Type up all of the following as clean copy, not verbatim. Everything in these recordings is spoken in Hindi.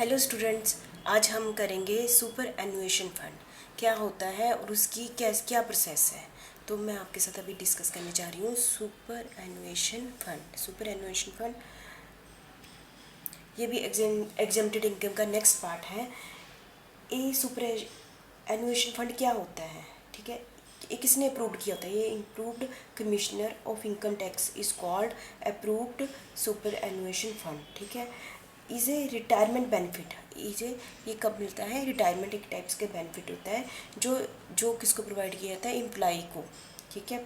हेलो स्टूडेंट्स, आज हम करेंगे सुपर एनुएशन फंड क्या होता है और उसकी क्या प्रोसेस है। तो मैं आपके साथ अभी डिस्कस करने जा रही हूँ सुपर एनुएशन फंड। सुपर एनुएशन फंड ये भी एग्जेम्प्टेड इनकम का नेक्स्ट पार्ट है। ये सुपर एनुएशन फंड क्या होता है, ठीक है, ये किसने अप्रूव्ड किया होता है? ये approved commissioner of income tax is called approved superannuation fund, ठीक है। इसे रिटायरमेंट बेनिफिट, इसे ये कब मिलता है? रिटायरमेंट एक टाइप्स के बेनिफिट होता है जो जो किसको प्रोवाइड किया जाता है? एम्प्लॉई को, ठीक है।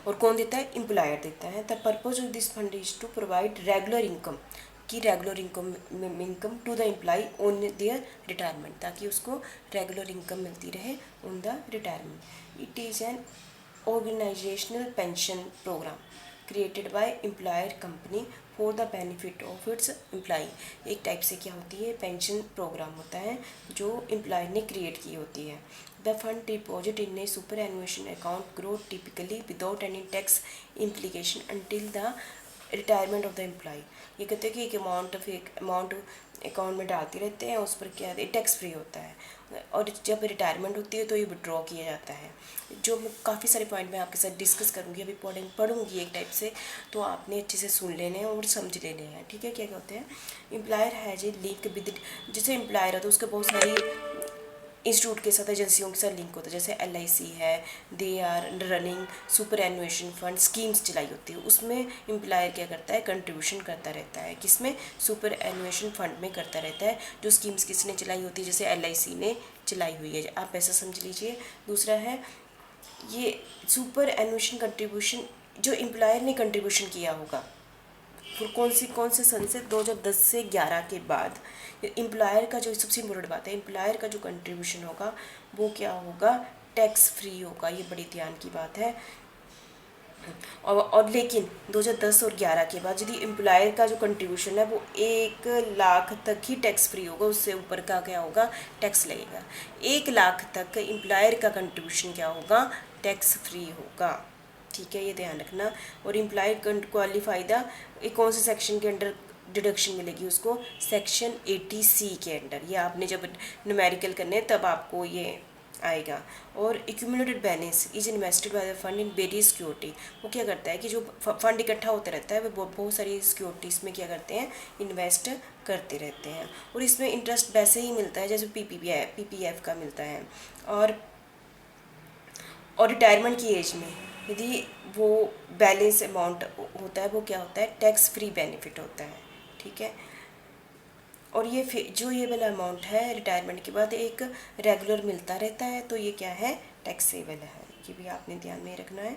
और कौन देता है? एम्प्लॉयर देता है। The purpose of this fund is to provide regular income income to the employee on their retirement, ताकि उसको रेगुलर इनकम मिलती रहे on the retirement. It is an organisational pension programme created by employer company for the benefit of its employee. एक टाइप से क्या होती है? पेंशन प्रोग्राम होता है जो एम्प्लॉय ने क्रिएट की होती है। The fund deposit in a superannuation account grow typically without any tax implication until the retirement of the employ. ये कहते हैं कि एक अमाउंट अकाउंट में डालते रहते हैं, उस पर क्या टैक्स फ्री होता है, और जब रिटायरमेंट होती है तो ये विड्रॉ किया जाता है। जो मैं काफ़ी सारे पॉइंट मैं आपके साथ डिस्कस करूँगी, अभी पढ़ूँगी एक टाइप से, तो आपने अच्छे से सुन लेने हैं और समझ लेने हैं, ठीक है। क्या कहते हैं? Employer has a link with, जैसे एम्प्लॉयर है तो उसके बहुत सारी इंस्टीट्यूट के साथ, एजेंसियों के साथ लिंक होता है। जैसे LIC है, they are running superannuation fund schemes चलाई होती है, उसमें एम्प्लॉयर क्या करता है? कंट्रीब्यूशन करता रहता है। किसमें? सुपर एनुएशन फंड में करता रहता है। जो स्कीम्स किसने चलाई होती है? जैसे LIC ने चलाई हुई है, आप ऐसा समझ लीजिए। दूसरा है ये सुपर एनुएशन कंट्रीब्यूशन, जो एम्प्लॉयर ने कंट्रीब्यूशन किया होगा, फिर कौन से सन से? 2010 से 11 के बाद एम्प्लॉयर का जो सबसे इम्पोर्टेंट बात है, एम्प्लॉयर का जो कंट्रीब्यूशन होगा वो क्या होगा? टैक्स फ्री होगा। ये बड़ी ध्यान की बात है। और लेकिन 2010 और 11 के बाद यदि एम्प्लॉयर का जो कंट्रीब्यूशन है वो 1 लाख तक ही टैक्स फ्री होगा, उससे ऊपर का क्या होगा? टैक्स लगेगा। 1 लाख तक एम्प्लॉयर का कंट्रीब्यूशन क्या होगा? टैक्स फ्री होगा, ठीक है, ये ध्यान रखना। और एम्प्लॉय क्वालिफाई द, कौन से सेक्शन के अंडर डिडक्शन मिलेगी उसको? सेक्शन 80C के अंडर। ये आपने जब न्यूमेरिकल करने तब आपको ये आएगा। और accumulated balance is invested by the fund in various security. वो क्या करता है कि जो फंड इकट्ठा होता रहता है वो बहुत सारी सिक्योरिटीज़ में क्या करते हैं? इन्वेस्ट करते रहते हैं। और इसमें इंटरेस्ट वैसे ही मिलता है जैसे PPF का मिलता है। और रिटायरमेंट की एज में यदि वो बैलेंस अमाउंट होता है वो क्या होता है? टैक्स फ्री बेनिफिट होता है, ठीक है। और ये जो ये वाला अमाउंट है रिटायरमेंट के बाद एक रेगुलर मिलता रहता है, तो ये क्या है? टैक्सेबल है। ये भी आपने ध्यान में रखना है।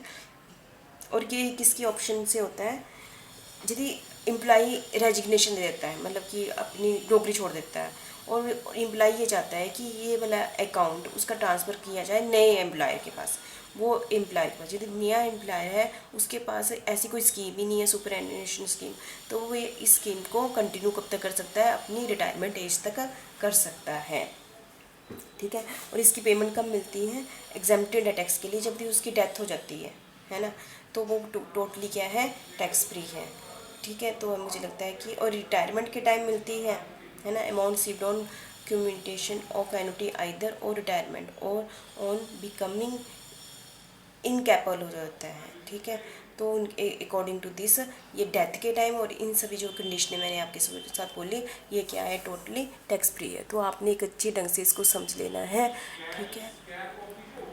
और ये किसकी ऑप्शन से होता है? यदि एम्प्लॉई रेजिग्नेशन दे देता है, मतलब कि अपनी नौकरी छोड़ देता है, और एम्प्लॉई ये चाहता है कि ये वाला अकाउंट उसका ट्रांसफ़र किया जाए नए एम्प्लॉयर के पास, वो एम्प्लॉयर के पास यदि नया एम्प्लॉयर है उसके पास ऐसी कोई स्कीम ही नहीं है, सुपर एनुएशन स्कीम, तो वो इस स्कीम को कंटिन्यू कब तक कर सकता है? अपनी रिटायरमेंट एज तक कर सकता है, ठीक है। और इसकी पेमेंट कब मिलती है? एग्जेम्प्टेड है टैक्स के लिए, जब भी उसकी डेथ हो जाती है ना, तो वो टोटली क्या है? टैक्स फ्री है, ठीक है। तो मुझे लगता है कि और रिटायरमेंट के टाइम मिलती है ना। Amount received on accumulation of annuity either or retirement or on becoming incapable हो जाता है, ठीक है। तो अकॉर्डिंग टू दिस ये डेथ के टाइम और इन सभी जो कंडीशनें मैंने आपके साथ बोली, ये क्या है? टोटली टैक्स फ्री है। तो आपने एक अच्छी ढंग से इसको समझ लेना है, ठीक है।